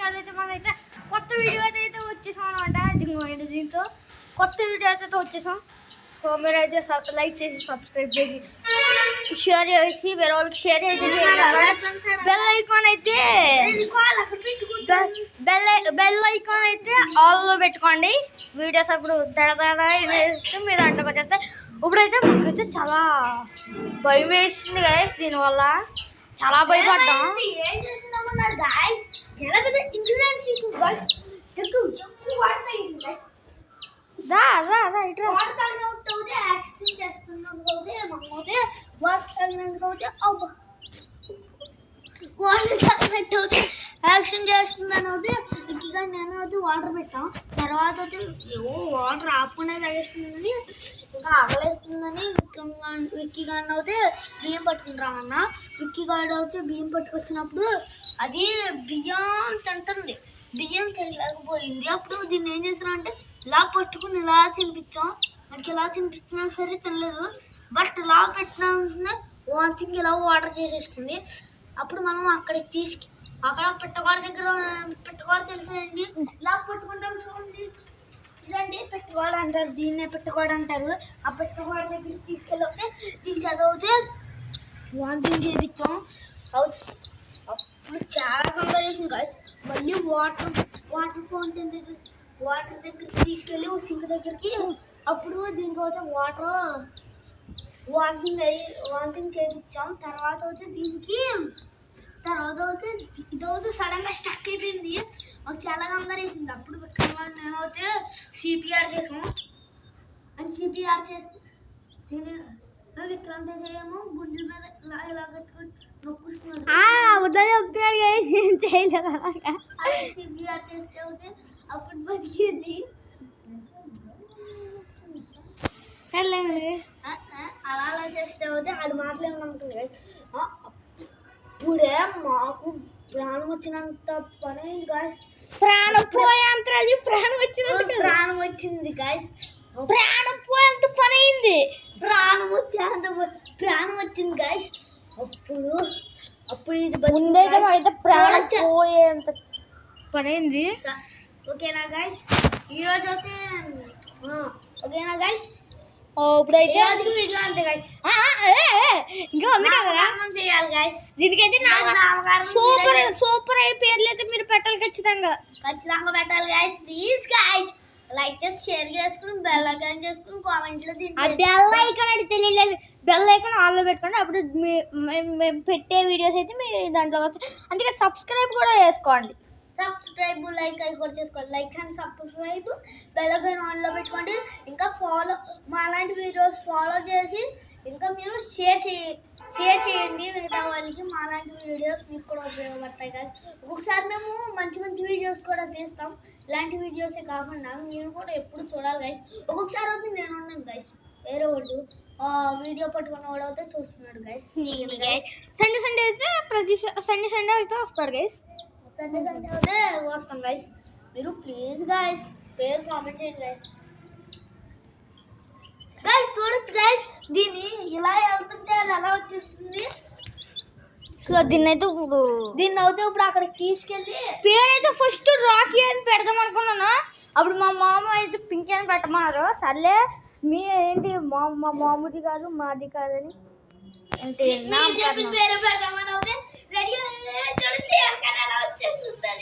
ఇవాళ అయితే మనమైతే కొత్త వీడియో అయితే వచ్చేసాం అనమాట. దీంతో కొత్త వీడియో అయితే వచ్చేసాం. సో మీరైతే లైక్ చేసి సబ్స్క్రైబ్ చేసి షేర్ చేసి వేరే వాళ్ళకి షేర్ అయితే బెల్ ఐకాన్ అయితే ఆల్లో పెట్టుకోండి. వీడియోస్ అప్పుడు మీ దాంట్లోకి వచ్చేస్తే. ఇప్పుడైతే మాకైతే చాలా భయం వేసింది గైస్. దీనివల్ల చాలా భయపడ్డాం. ఏం చేస్తున్నామన్నారు గైస్? చాలా పెద్ద ఇన్సూరెన్స్ తీసుకుంది గైస్. ఎక్కువ వాడతాయి రా రా రా ఇట్లా వాడతానే అవుతే యాక్సిడెంట్ చేస్తున్నాం అవుతే మనమైతే వాడతానే అవుతే అబ్బా వాడతానే అవుతే యాక్షన్ చేస్తుందని అవుతే ఇక్కిగా నేను అయితే వాటర్ పెట్టాం. తర్వాత అయితే వాటర్ ఆపుకునే తగేస్తుందని ఇంకా ఆకలేస్తుందని విక్కీ గాడిని అయితే బియ్యం పట్టుకుంటామన్న. విక్కీ గాడు అయితే బియ్యం పట్టుకొచ్చినప్పుడు అది బియ్యం తింటుంది. బియ్యం తినలేకపోయింది. అప్పుడు దీన్ని ఏం చేసినా ఇలా పట్టుకుని ఇలా తినిపించాం. మనకి ఇలా తినిపిస్తున్నా సరే తినలేదు. బట్ ఇలా పెట్టినా వాంతింగ్ ఇలా వాటర్ చేసేసుకుంది. అప్పుడు మనం అక్కడికి అక్కడ పెట్టగోడ దగ్గర పెట్టగోడ తెలుసండి, ఇలా పట్టుకుంటాం చూడండి. ఇదండి పెట్టగోడ అంటారు, దీన్నే పెట్టగోడ అంటారు. ఆ పెట్టగోడ దగ్గరికి తీసుకెళ్ళి దీన్ని చదివితే వాంతింగ్ చేయించాం. అప్పుడు చాలా కంగారు వేసింది కాదు. మళ్ళీ వాటర్ ఫౌంటైన్ దగ్గరికి తీసుకెళ్ళి సింక్ దగ్గరికి అప్పుడు దీనికి అయితే వాంతింగ్ చేయించాం. తర్వాత అయితే ఇదైతే సడన్గా స్టక్ అయిపోయింది. మాకు చాలా కంగారు వేసింది. అప్పుడు నేను అయితే సిపిఆర్ చేసాం. అండ్ సిపిఆర్ చేస్తే విక్రాంత చేయము గుండెల మీద ఇలా కట్టుకొని నొక్కుస్తున్నాడు. సిపిఆర్ చేస్తే అవుతే అప్పుడు బతికింది. అలా చేస్తే అవుతే ఆడు మాట్లాడిననుకుంది. అప్పుడే మాకు ప్రాణం వచ్చినంత పని అయింది గాయస్. ప్రాణం వచ్చింది గాయస్. ప్రాణం పోయేంత పని అయింది. ప్రాణం వచ్చింది గాయస్. అప్పుడు ఇది ముందైతే అయితే ప్రాణం పోయేంత పని అయింది. ఓకేనా గాయస్? ఈరోజు అయితే ఓకేనా గాయస్? ఇప్పుడైతే రోజుకి వీడియో అంతే గాయస్. ఇంకా ఉంది కదా చేయాలి గాయస్. దీనికైతే సూపర్ అయ్యే పేర్లు అయితే మీరు పెట్టాలి ఖచ్చితంగా పెట్టాలి గాయస్. ప్లీజ్ గాయస్ లైక్ చేసి షేర్ చేసుకుని బెల్ ఐకాన్ చేసుకుని కామెంట్లో బెల్ ఐకాన్ అంటే తెలియలేదు. బెల్ ఐకాన్ ఆన్లో పెట్టుకోండి. అప్పుడు మేము పెట్టే వీడియోస్ అయితే మీ దాంట్లో వస్తాయి. అందుకే సబ్స్క్రైబ్ కూడా చేసుకోండి. సబ్స్క్రైబ్ లైక్ అవి కూడా చేసుకోండి. Like and subscribe bell icon ఆన్లో పెట్టుకోండి. ఇంకా మా లాంటి వీడియోస్ ఫాలో చేసి ఇంకా మీరు షేర్ చేయండి మిగతా వాళ్ళకి. మా లాంటి వీడియోస్ మీకు కూడా ఉపయోగపడతాయి గాయస్. ఒక్కొక్కసారి మేము మంచి వీడియోస్ కూడా తీస్తాం. ఇలాంటి వీడియోసే కాకుండా మీరు కూడా ఎప్పుడు చూడాలి గాయస్. ఒక్కొక్కసారి అయితే నేను ఉన్నాను గాయస్, వేరే వాడు వీడియో పట్టుకున్న వాడు అయితే చూస్తున్నాడు గాయస్. సండే అయితే ప్రతి సండే అయితే వస్తాడు గాయస్. సండే అయితే వస్తాం గాయస్. మీరు ప్లీజ్ గాయస్ పేరు కామెంట్ చేయండి గాయస్. గాయస్ చూడొచ్చు గాయస్, దీన్ని ఇలా వెళ్తుంటే అది ఎలా వచ్చేస్తుంది. సో దీన్ని అయితే ఇప్పుడు అక్కడికి తీసుకెళ్ళి పేరైతే ఫస్ట్ రాకీ అని పెడదాం అనుకున్నాను. అప్పుడు మా మామ అయితే పింకీ అని పెట్టమన్నారు. సర్లే మీ ఏంటి మా మామూది కాదు మాది కాదని పేరు పెడదామని అవుతే రెడీ వచ్చేస్తుంది.